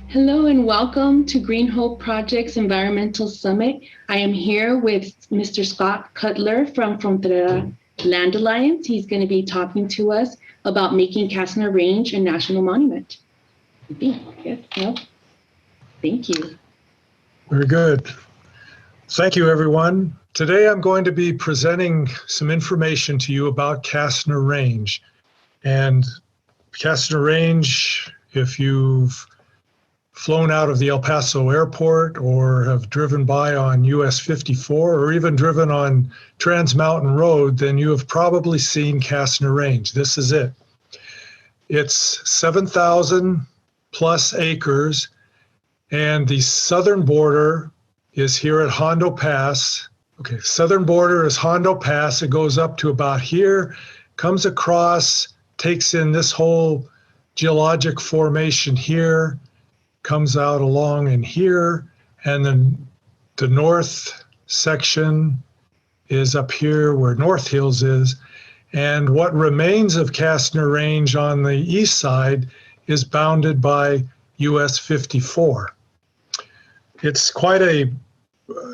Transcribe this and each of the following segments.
Hello and welcome to Green Hope Project's Environmental Summit. I am here with Mr. Scott Cutler from Frontera Land Alliance. He's going to be talking to us about making Castner Range a national monument. Yes, no? Thank you. Very good. Thank you, everyone. Today I'm going to be presenting some information to you about Castner Range. And Castner Range, if you've flown out of the El Paso airport or have driven by on US 54 or even driven on Trans Mountain Road, then you have probably seen Castner Range. This is it. It's 7,000 plus acres, and the southern border is here at Hondo Pass. Okay, southern border is Hondo Pass. It goes up to about here, comes across, takes in this whole geologic formation here, comes out along in here, and then the north section is up here where North Hills is. And what remains of Castner Range on the east side is bounded by US 54. It's quite a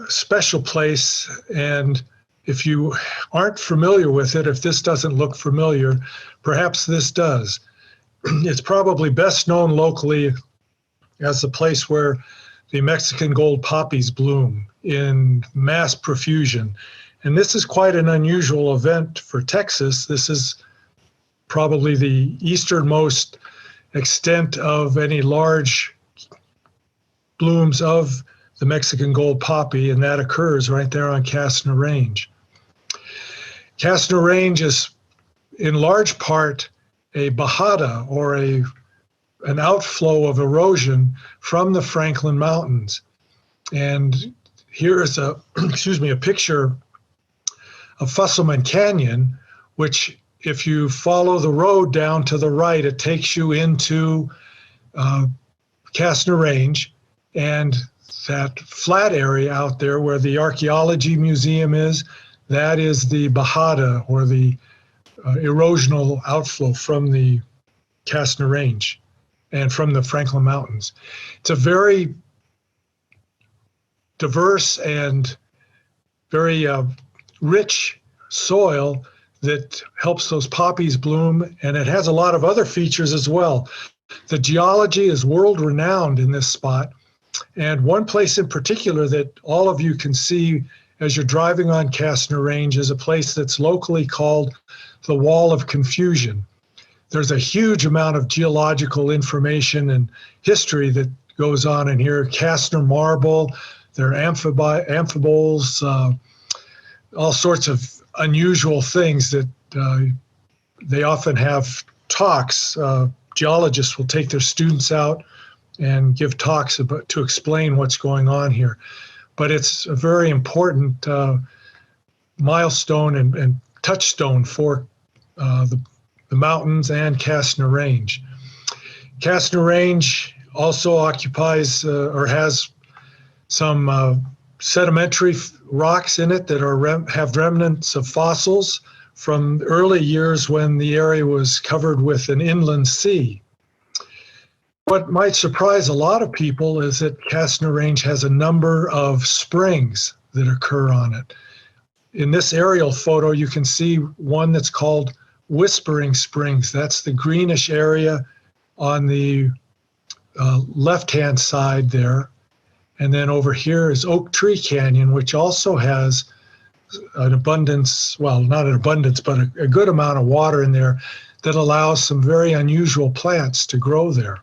special place, and if you aren't familiar with it, if this doesn't look familiar, perhaps this does. It's probably best known locally as the place where the Mexican gold poppies bloom in mass profusion. And this is quite an unusual event for Texas. This is probably the easternmost extent of any large blooms of the Mexican gold poppy, and that occurs right there on Castner Range. Castner Range is in large part a bajada, or an outflow of erosion from the Franklin Mountains. And here is a picture of Fusselman Canyon, which if you follow the road down to the right, it takes you into Castner Range, and that flat area out there where the archaeology museum is, that is the bajada, or the erosional outflow from the Castner Range and from the Franklin Mountains. It's a very diverse and very rich soil that helps those poppies bloom, and it has a lot of other features as well. The geology is world-renowned in this spot, and one place in particular that all of you can see as you're driving on Castner Range is a place that's locally called the Wall of Confusion. There's a huge amount of geological information and history that goes on in here. Castner marble, there are amphiboles, all sorts of unusual things that they often have talks. Geologists will take their students out and give talks to explain what's going on here. But it's a very important milestone and touchstone for the mountains and Castner Range. Castner Range also occupies or has some sedimentary rocks in it that have remnants of fossils from early years when the area was covered with an inland sea. What might surprise a lot of people is that Castner Range has a number of springs that occur on it. In this aerial photo, you can see one that's called Whispering Springs. That's the greenish area on the left-hand side there. And then over here is Oak Tree Canyon, which also has an abundance, well, not an abundance, but a good amount of water in there that allows some very unusual plants to grow there.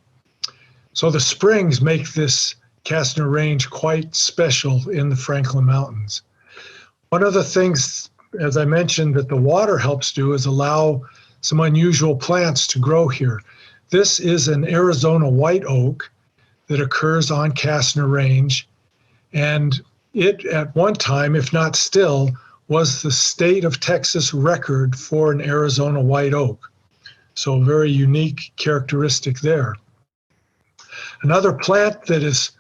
So the springs make this Castner Range quite special in the Franklin Mountains. One of the things, as I mentioned, that the water helps do is allow some unusual plants to grow here. This is an Arizona white oak that occurs on Castner Range, and it at one time, if not still, was the state of Texas record for an Arizona white oak. So a very unique characteristic there. Another plant that is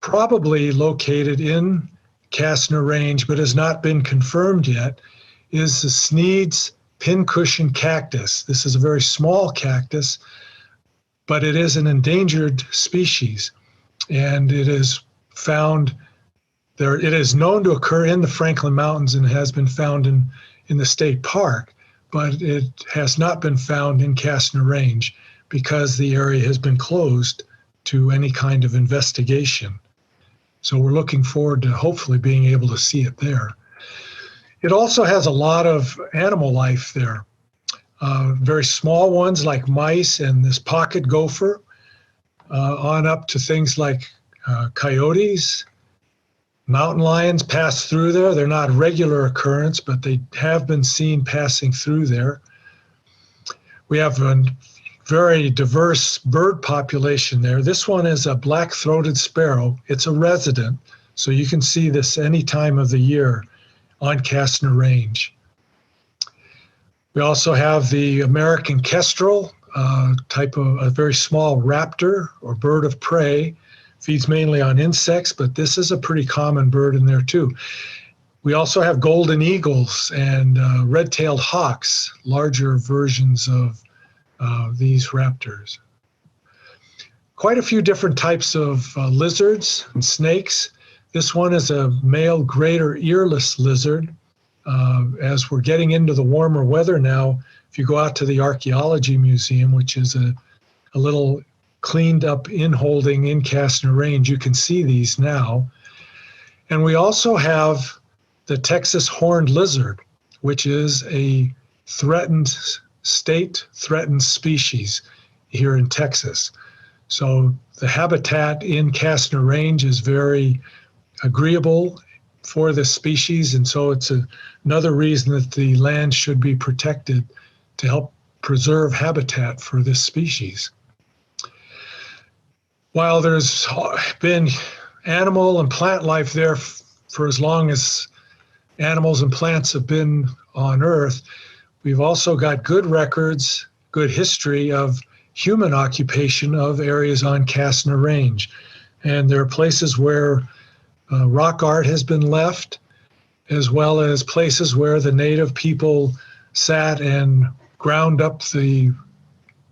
probably located in Castner Range but has not been confirmed yet is the Sneed's pincushion cactus. This is a very small cactus. but it is an endangered species, and it is found there. It is known to occur in the Franklin Mountains and has been found in the state park, but it has not been found in Castner Range because the area has been closed to any kind of investigation. So we're looking forward to hopefully being able to see it there. It also has a lot of animal life there. Very small ones like mice and this pocket gopher, on up to things like coyotes. Mountain lions pass through there. They're not a regular occurrence, but they have been seen passing through there. We have a very diverse bird population there. This one is a black-throated sparrow. It's a resident, so you can see this any time of the year on Castner Range. We also have the American kestrel, type of a very small raptor or bird of prey. Feeds mainly on insects, but this is a pretty common bird in there too. We also have golden eagles and red-tailed hawks, larger versions of these raptors. Quite a few different types of lizards and snakes. This one is a male greater earless lizard. As we're getting into the warmer weather now, if you go out to the Archaeology Museum, which is a little cleaned up in-holding in Castner Range, you can see these now. And we also have the Texas horned lizard, which is a state-threatened species here in Texas. So the habitat in Castner Range is very agreeable for this species, and so it's another reason that the land should be protected to help preserve habitat for this species. While there's been animal and plant life there for as long as animals and plants have been on Earth, we've also got good records, good history of human occupation of areas on Castner Range. And there are places where rock art has been left, as well as places where the native people sat and ground up the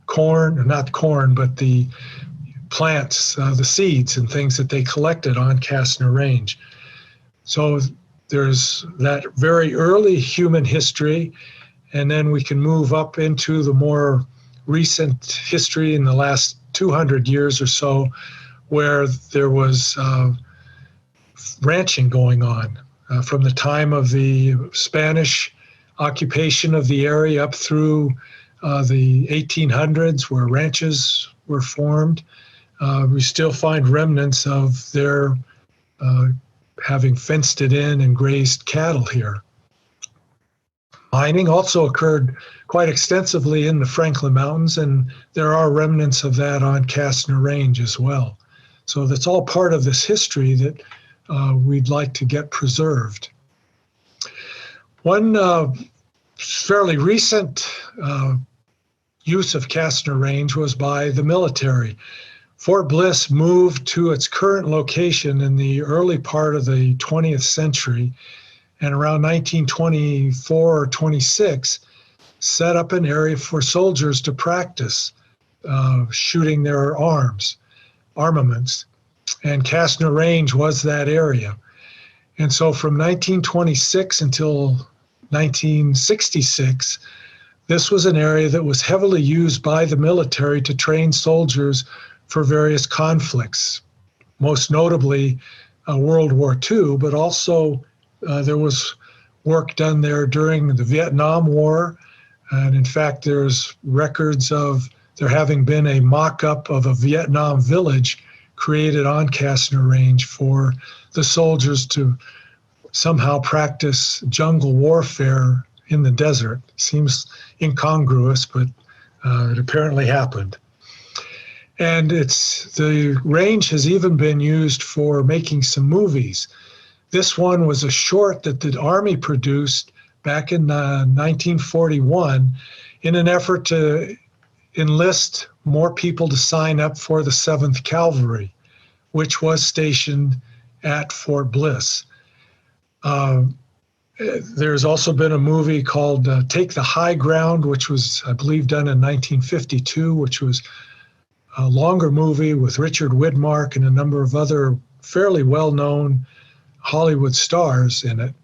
corn, not corn, but the plants, the seeds and things that they collected on Castner Range. So there's that very early human history, and then we can move up into the more recent history in the last 200 years or so, where there was ranching going on from the time of the Spanish occupation of the area up through the 1800s, where ranches were formed. We still find remnants of their having fenced it in and grazed cattle here. Mining also occurred quite extensively in the Franklin Mountains, and there are remnants of that on Castner Range as well. So that's all part of this history that we'd like to get preserved. One fairly recent use of Castner Range was by the military. Fort Bliss moved to its current location in the early part of the 20th century, and around 1924 or 26, set up an area for soldiers to practice shooting their armaments. And Castner Range was that area. And so from 1926 until 1966, this was an area that was heavily used by the military to train soldiers for various conflicts, most notably World War II, but also there was work done there during the Vietnam War. And in fact, there's records of there having been a mock-up of a Vietnam village created on Castner Range for the soldiers to somehow practice jungle warfare in the desert. Seems incongruous, but it apparently happened. And the range has even been used for making some movies. This one was a short that the Army produced back in 1941 in an effort to enlist more people to sign up for the 7th Cavalry, which was stationed at Fort Bliss. There's also been a movie called Take the High Ground, which was, I believe, done in 1952, which was a longer movie with Richard Widmark and a number of other fairly well-known Hollywood stars in it.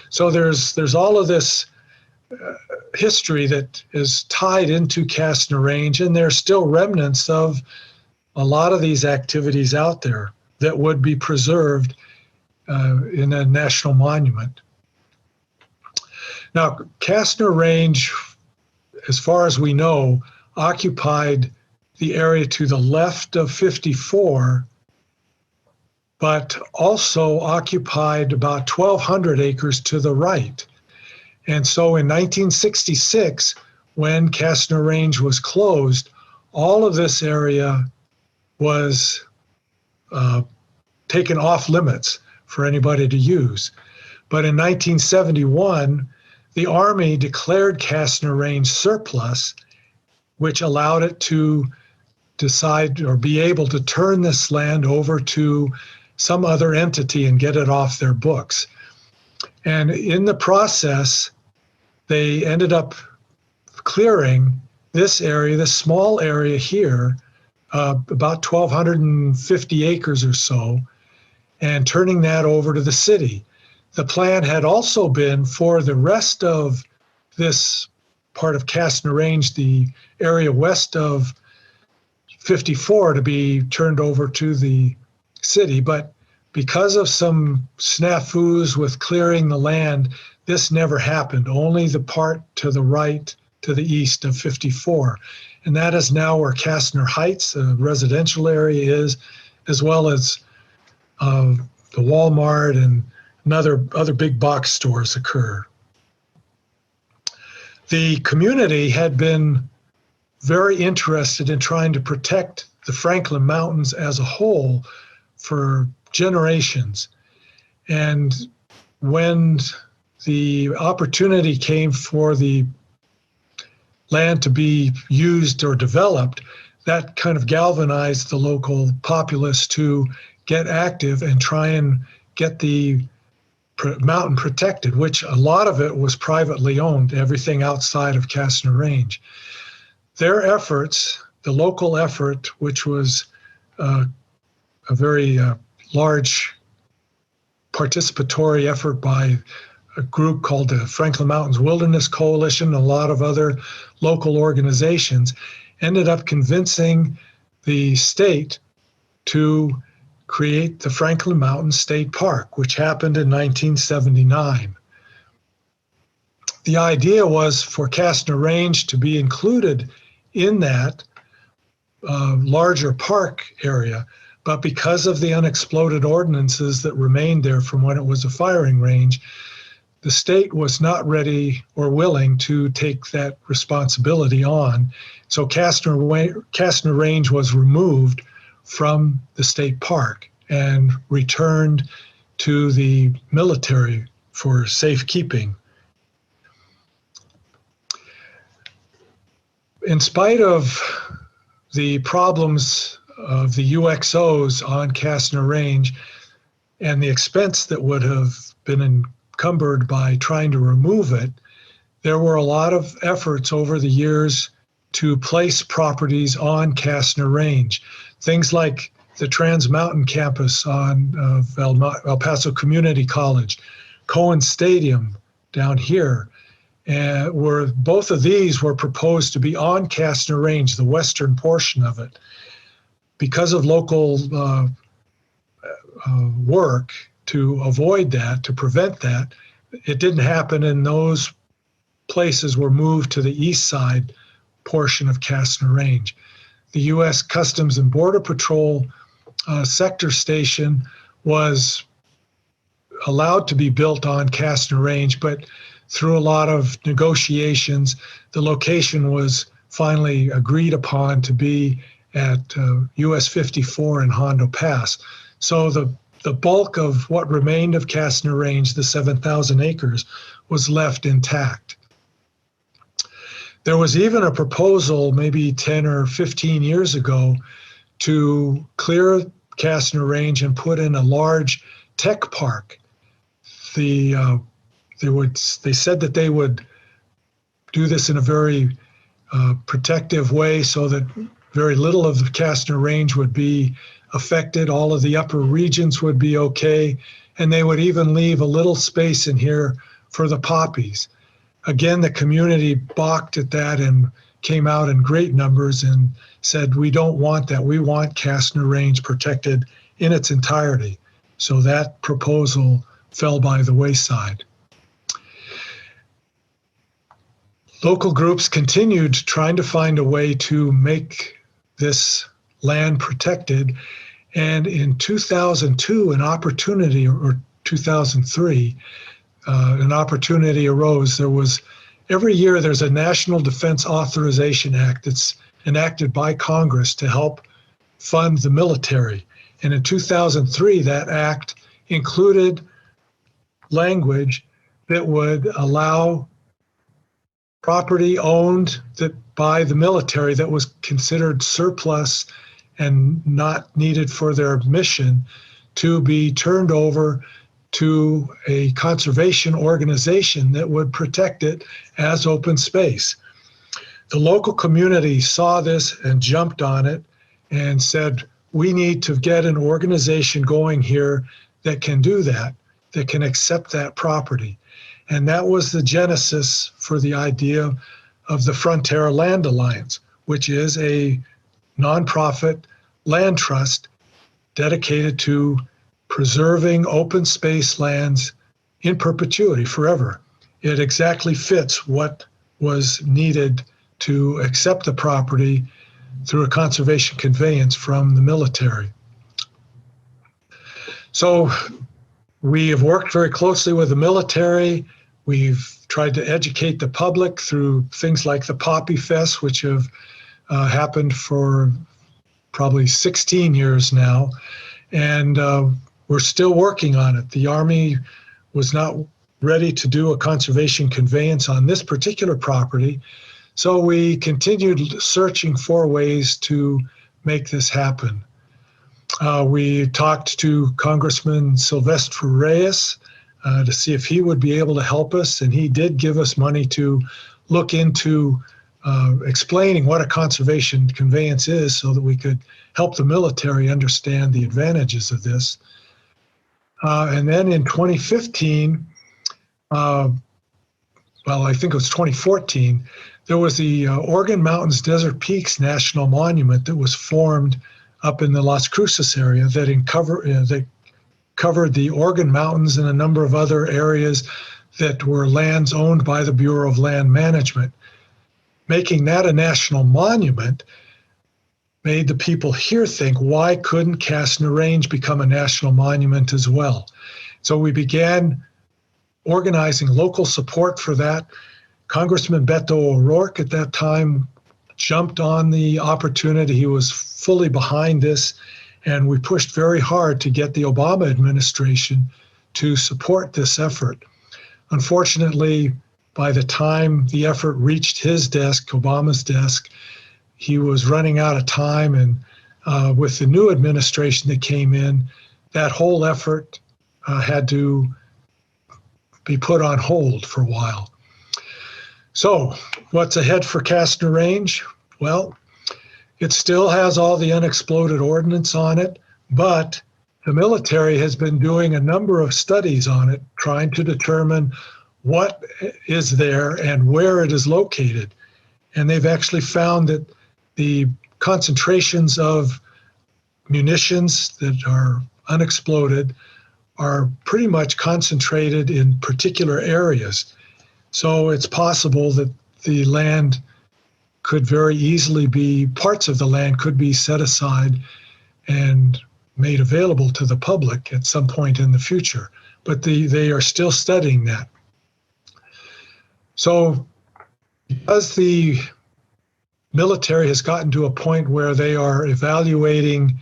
So there's all of this history that is tied into Castner Range, and there's still remnants of a lot of these activities out there that would be preserved in a national monument. Now, Castner Range, as far as we know, occupied the area to the left of 54, but also occupied about 1,200 acres to the right. And so in 1966, when Castner Range was closed, all of this area was taken off limits for anybody to use. But in 1971, the Army declared Castner Range surplus, which allowed it to decide or be able to turn this land over to some other entity and get it off their books. And in the process, they ended up clearing this area, this small area here, about 1,250 acres or so, and turning that over to the city. The plan had also been for the rest of this part of Castner Range, the area west of 54, to be turned over to the city. But because of some snafus with clearing the land, this never happened. Only the part to the right, to the east of 54. And that is now where Castner Heights, a residential area, is, as well as the Walmart and other big box stores occur. The community had been very interested in trying to protect the Franklin Mountains as a whole for generations. And when the opportunity came for the land to be used or developed, that kind of galvanized the local populace to get active and try and get the mountain protected, which a lot of it was privately owned, everything outside of Castner Range. Their efforts, the local effort, which was a very large participatory effort by a group called the Franklin Mountains Wilderness Coalition, a lot of other local organizations, ended up convincing the state to create the Franklin Mountains State Park, which happened in 1979. The idea was for Castner Range to be included in that larger park area, but because of the unexploded ordnances that remained there from when it was a firing range, the state was not ready or willing to take that responsibility on. So Castner Range was removed from the state park and returned to the military for safekeeping. In spite of the problems of the UXOs on Castner Range and the expense that would have been encumbered by trying to remove it, there were a lot of efforts over the years to place properties on Castner Range. Things like the Trans Mountain campus on El Paso Community College, Cohen Stadium down here, where both of these were proposed to be on Castner Range, the western portion of it. Because of local work to avoid that, to prevent that, it didn't happen, and those places were moved to the east side portion of Castner Range. The U.S. Customs and Border Patrol sector station was allowed to be built on Castner Range, but through a lot of negotiations, the location was finally agreed upon to be at US 54 in Hondo Pass. So the bulk of what remained of Castner Range, the 7,000 acres, was left intact. There was even a proposal maybe 10 or 15 years ago to clear Castner Range and put in a large tech park. They said that they would do this in a very protective way so that very little of the Castner Range would be affected. All of the upper regions would be okay. And they would even leave a little space in here for the poppies. Again, the community balked at that and came out in great numbers and said, we don't want that. We want Castner Range protected in its entirety. So that proposal fell by the wayside. Local groups continued trying to find a way to make this land protected. And in 2002, an opportunity, or 2003, an opportunity arose. Every year there's a National Defense Authorization Act that's enacted by Congress to help fund the military. And in 2003, that act included language that would allow property owned by the military that was considered surplus and not needed for their mission to be turned over to a conservation organization that would protect it as open space. The local community saw this and jumped on it and said, we need to get an organization going here that can do that can accept that property. And that was the genesis for the idea of the Frontera Land Alliance, which is a nonprofit land trust dedicated to preserving open space lands in perpetuity, forever. It exactly fits what was needed to accept the property through a conservation conveyance from the military. So we have worked very closely with the military. We've tried to educate the public through things like the Poppy Fest, which have happened for probably 16 years now. And we're still working on it. The Army was not ready to do a conservation conveyance on this particular property. So we continued searching for ways to make this happen. We talked to Congressman Sylvester Reyes to see if he would be able to help us, and he did give us money to look into explaining what a conservation conveyance is so that we could help the military understand the advantages of this. And then in 2015, well, I think it was 2014, there was the Organ Mountains Desert Peaks National Monument that was formed up in the Las Cruces area that covered the Organ Mountains and a number of other areas that were lands owned by the Bureau of Land Management. Making that a national monument made the people here think, why couldn't Castner Range become a national monument as well? So we began organizing local support for that. Congressman Beto O'Rourke at that time jumped on the opportunity. He was fully behind this, and we pushed very hard to get the Obama administration to support this effort. Unfortunately, by the time the effort reached his desk, Obama's desk, he was running out of time, and with the new administration that came in, that whole effort had to be put on hold for a while. So what's ahead for Castner Range? Well, it still has all the unexploded ordnance on it, but the military has been doing a number of studies on it, trying to determine what is there and where it is located. And they've actually found that the concentrations of munitions that are unexploded are pretty much concentrated in particular areas. So it's possible that the land could very easily be, parts of the land could be set aside and made available to the public at some point in the future. But they are still studying that. So because the military has gotten to a point where they are evaluating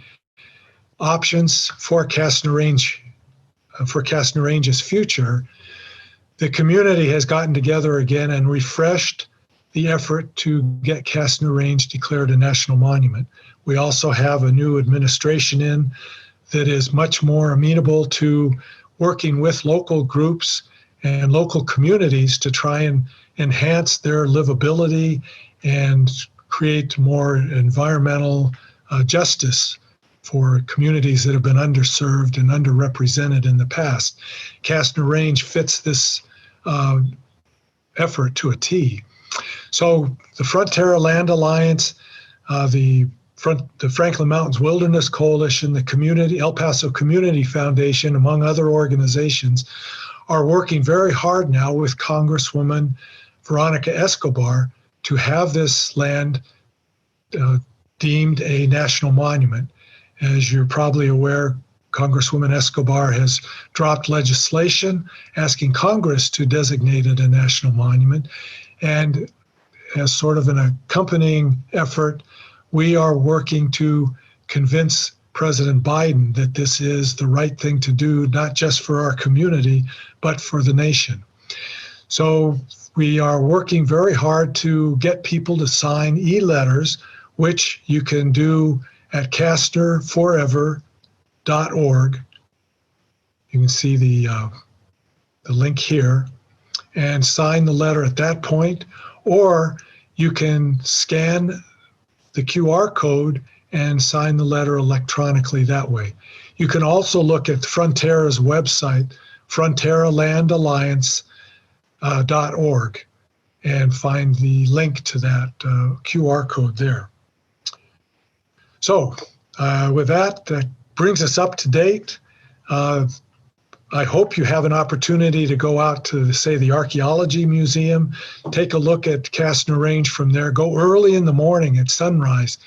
options for Castner Range's future, the community has gotten together again and refreshed the effort to get Castner Range declared a national monument. We also have a new administration in that is much more amenable to working with local groups and local communities to try and enhance their livability and create more environmental justice for communities that have been underserved and underrepresented in the past. Castner Range fits this effort to a T. So the Frontera Land Alliance, the Franklin Mountains Wilderness Coalition, the community, El Paso Community Foundation, among other organizations, are working very hard now with Congresswoman Veronica Escobar to have this land deemed a national monument. As you're probably aware, Congresswoman Escobar has dropped legislation asking Congress to designate it a national monument. And as sort of an accompanying effort, we are working to convince President Biden that this is the right thing to do, not just for our community, but for the nation. So we are working very hard to get people to sign e-letters, which you can do at castnerforever.org. You can see the link here, and sign the letter at that point, or you can scan the QR code and sign the letter electronically that way. You can also look at Frontera's website, fronteralandalliance.org, and find the link to that QR code there. So with that brings us up to date. I hope you have an opportunity to go out to, say, the Archaeology Museum, take a look at Castner Range from there. Go early in the morning at sunrise.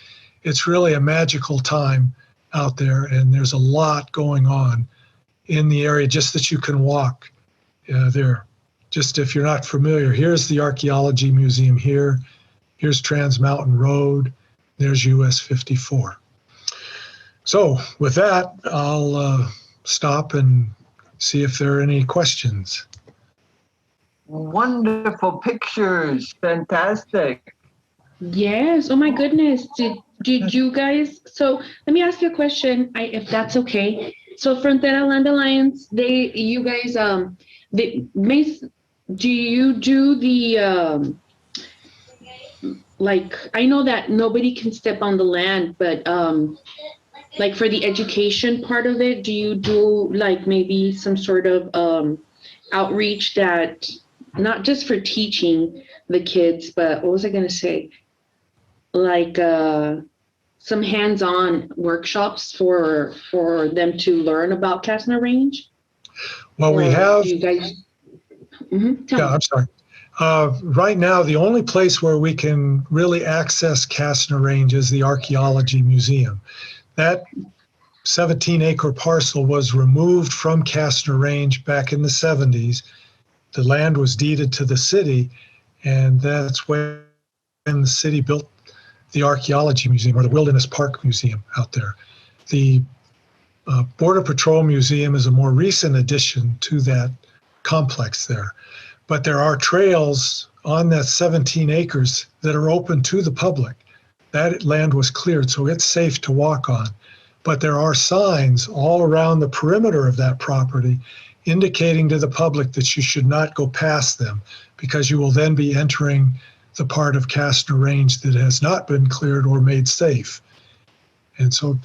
It's really a magical time out there, and there's a lot going on in the area just that you can walk there. Just if you're not familiar, here's the Archaeology Museum here. Here's Trans Mountain Road. There's US 54. So with that, I'll stop and see if there are any questions. Wonderful pictures, fantastic. Yes. Oh my goodness. Did you guys? So let me ask you a question, if that's okay. So Frontera Land Alliance, do you do the like? I know that nobody can step on the land, but like for the education part of it, do you do like maybe some sort of outreach that not just for teaching the kids, but what was I going to say? Like some hands-on workshops for them to learn about Castner Range? Well, we have. You guys, I'm sorry. Right now, the only place where we can really access Castner Range is the Archaeology Museum. That 17-acre parcel was removed from Castner Range back in the 70s. The land was deeded to the city, and that's when the city built the Archaeology Museum, or the Wilderness Park Museum out there. The Border Patrol Museum is a more recent addition to that complex there. But there are trails on that 17 acres that are open to the public. That land was cleared, so it's safe to walk on. But there are signs all around the perimeter of that property indicating to the public that you should not go past them, because you will then be entering the part of Castner Range that has not been cleared or made safe. And so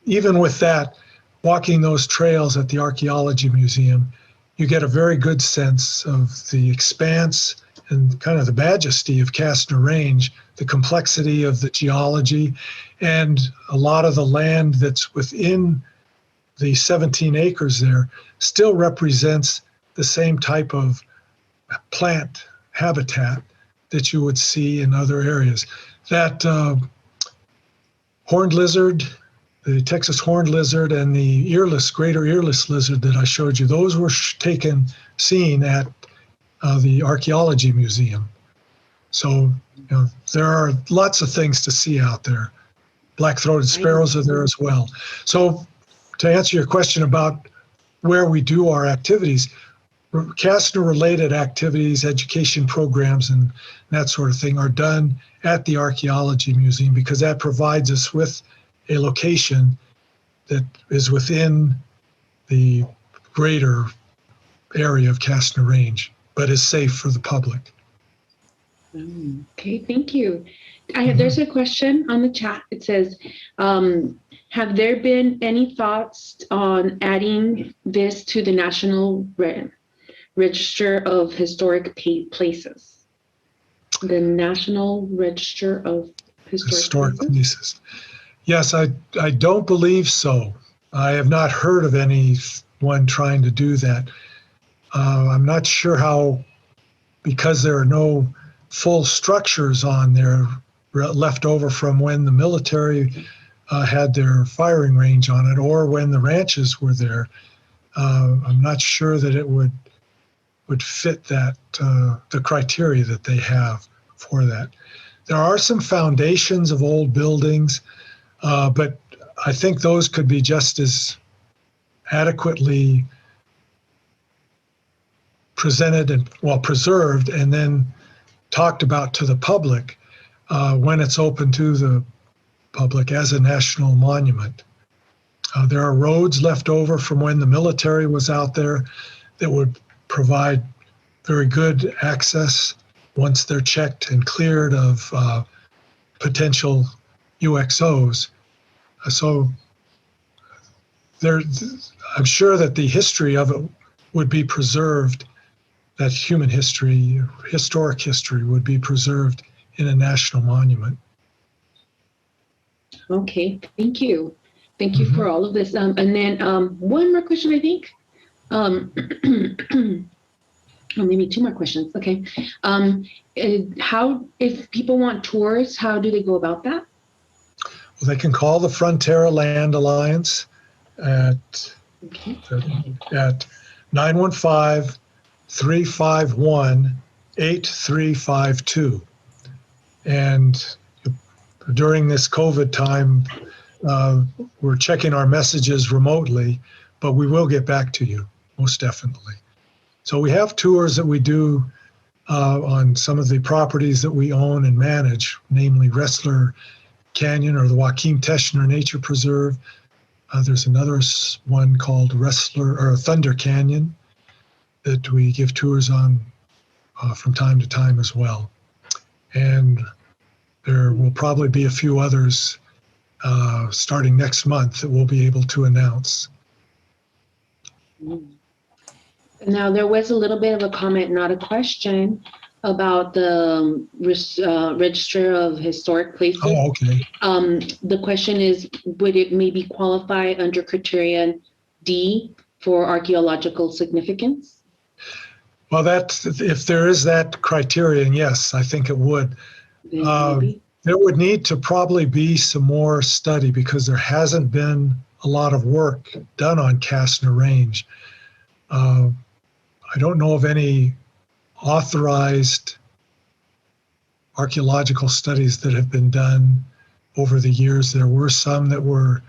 even with that, walking those trails at the Archaeology Museum, you get a very good sense of the expanse and kind of the majesty of Castner Range, the complexity of the geology, and a lot of the land that's within the 17 acres there still represents the same type of plant habitat that you would see in other areas. That horned lizard, the Texas horned lizard, and the greater earless lizard that I showed you, those were seen at the Archaeology Museum. So there are lots of things to see out there. Black-throated sparrows are there as well. So to answer your question about where we do our activities, Castner-related activities, education programs, and that sort of thing are done at the Archaeology Museum, because that provides us with a location that is within the greater area of Castner Range, but is safe for the public. Okay, thank you. There's a question on the chat. It says, have there been any thoughts on adding this to the National Register of Historic Places? The National Register of Historic Places? Yes, I don't believe so. I have not heard of anyone trying to do that. I'm not sure how, because there are no full structures on there left over from when the military had their firing range on it, or when the ranches were there. I'm not sure that it would fit that the criteria that they have for that. There are some foundations of old buildings, but I think those could be just as adequately presented and preserved, and then talked about to the public when it's open to the public as a national monument. There are roads left over from when the military was out there that would provide very good access once they're checked and cleared of potential UXOs. So I'm sure that the history of it would be preserved, that human history, historic history would be preserved in a national monument. Okay, thank you. Thank you for all of this. And then one more question, I think. Or maybe two more questions. Okay. How, if people want tours, how do they go about that? Well, they can call the Frontera Land Alliance at 915-351-8352. And during this COVID time, we're checking our messages remotely, but we will get back to you, most definitely. So we have tours that we do on some of the properties that we own and manage, namely Wrestler Canyon or the Joaquin Teschner Nature Preserve. There's another one called Thunder Canyon that we give tours on from time to time as well. And there will probably be a few others starting next month that we'll be able to announce. Now, there was a little bit of a comment, not a question, about the Register of Historic Places. Oh, okay. The question is, would it maybe qualify under criterion D for archaeological significance? Well, if there is that criterion, yes, I think it would. There would need to probably be some more study because there hasn't been a lot of work done on Castner Range. I don't know of any authorized archaeological studies that have been done over the years. There were some that were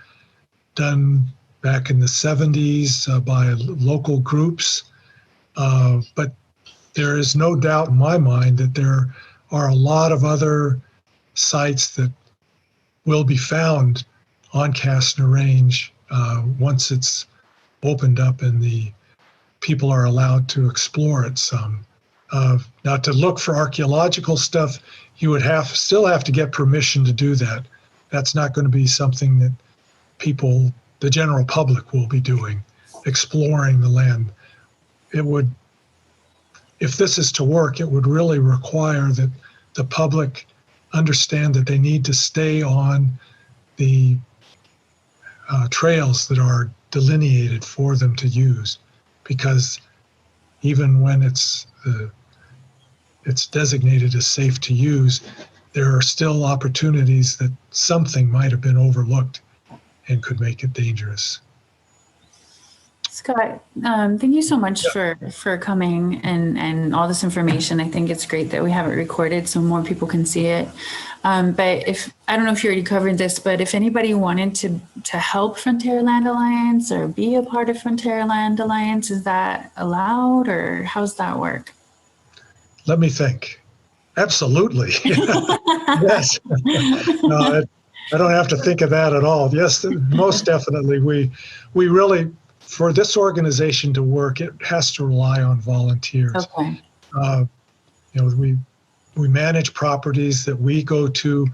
done back in the 70s by local groups, but there is no doubt in my mind that there are a lot of other sites that will be found on Castner Range once it's opened up and the people are allowed to explore it some. Now, to look for archaeological stuff, you would still have to get permission to do that. That's not going to be something that people, the general public, will be doing, exploring the land. It would, if this is to work, it would really require that the public understand that they need to stay on the trails that are delineated for them to use, because even when it's designated as safe to use, there are still opportunities that something might have been overlooked and could make it dangerous. Scott, thank you so much for coming and all this information. I think it's great that we have it recorded so more people can see it. But I don't know if you already covered this, but if anybody wanted to help Frontera Land Alliance or be a part of Frontera Land Alliance, is that allowed, or how's that work? Let me think. Absolutely. Yes. No, I don't have to think of that at all. Yes, most definitely. We really, for this organization to work, it has to rely on volunteers. Okay. We we manage properties that we go to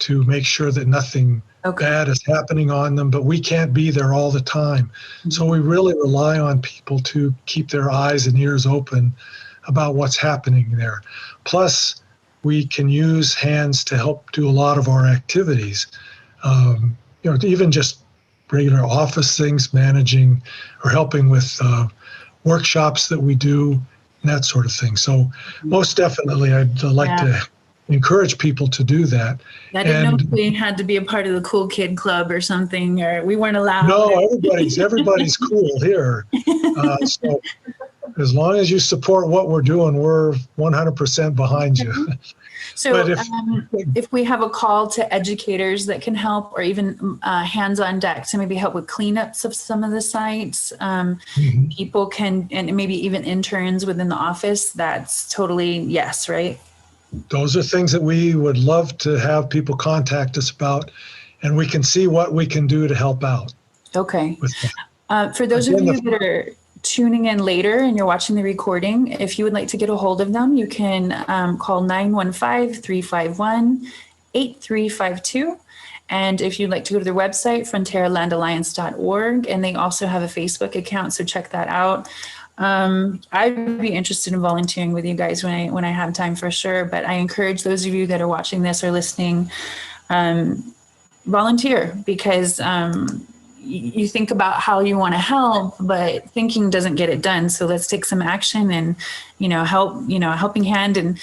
make sure that nothing bad is happening on them, but we can't be there all the time. So we really rely on people to keep their eyes and ears open about what's happening there. Plus, we can use hands to help do a lot of our activities. Even just regular office things, managing or helping with workshops that we do, and that sort of thing. So most definitely, I'd like to encourage people to do that. I didn't know if we had to be a part of the cool kid club or something, or we weren't allowed. No, everybody's cool here. So as long as you support what we're doing, we're 100% behind you. So if we have a call to educators that can help, or even hands on deck to maybe help with cleanups of some of the sites, people can, and maybe even interns within the office, that's totally yes, right? Those are things that we would love to have people contact us about, and we can see what we can do to help out. Okay. For those of you that are tuning in later and you're watching the recording, if you would like to get a hold of them, you can call 915-351-8352. And if you'd like to go to their website, fronteralandalliance.org, and they also have a Facebook account, so check that out. I'd be interested in volunteering with you guys when I have time, for sure. But I encourage those of you that are watching this or listening, volunteer, because you think about how you want to help, but thinking doesn't get it done. So let's take some action and, help, a helping hand, and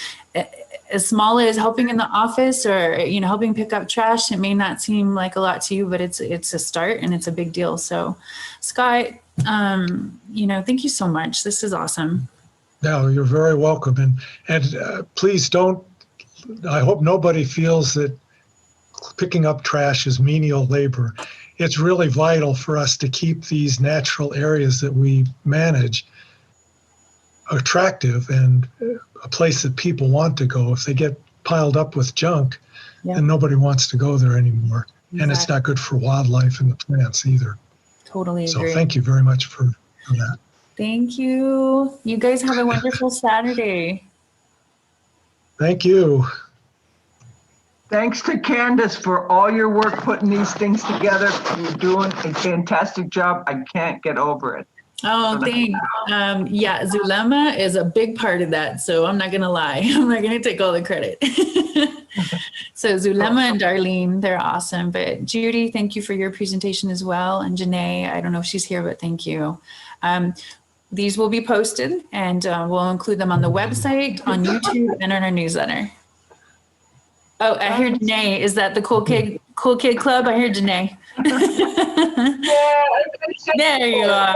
as small as helping in the office or, helping pick up trash. It may not seem like a lot to you, but it's a start and it's a big deal. So Scott, thank you so much. This is awesome. No, you're very welcome. And please don't, I hope nobody feels that picking up trash is menial labor. It's really vital for us to keep these natural areas that we manage attractive and a place that people want to go. If they get piled up with junk, then nobody wants to go there anymore. Exactly. And it's not good for wildlife and the plants either. Totally agree. So thank you very much for that. Thank you. You guys have a wonderful Saturday. Thank you. Thanks to Candace for all your work putting these things together. You're doing a fantastic job. I can't get over it. Oh, thanks. Zulema is a big part of that. So I'm not going to lie. I'm not going to take all the credit. So Zulema and Darlene, they're awesome. But Judy, thank you for your presentation as well. And Janae, I don't know if she's here, but thank you. These will be posted, and we'll include them on the website, on YouTube, and on our newsletter. Oh, I hear Janae. Is that the Cool Kid Club? I hear Janae. There you are.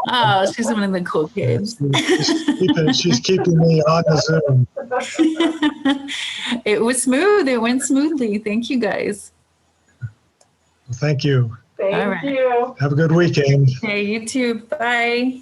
Oh, she's one of the cool kids. She's keeping me on the Zoom. It was smooth. It went smoothly. Thank you, guys. Thank you. Thank you. Have a good weekend. Hey, you too. Bye.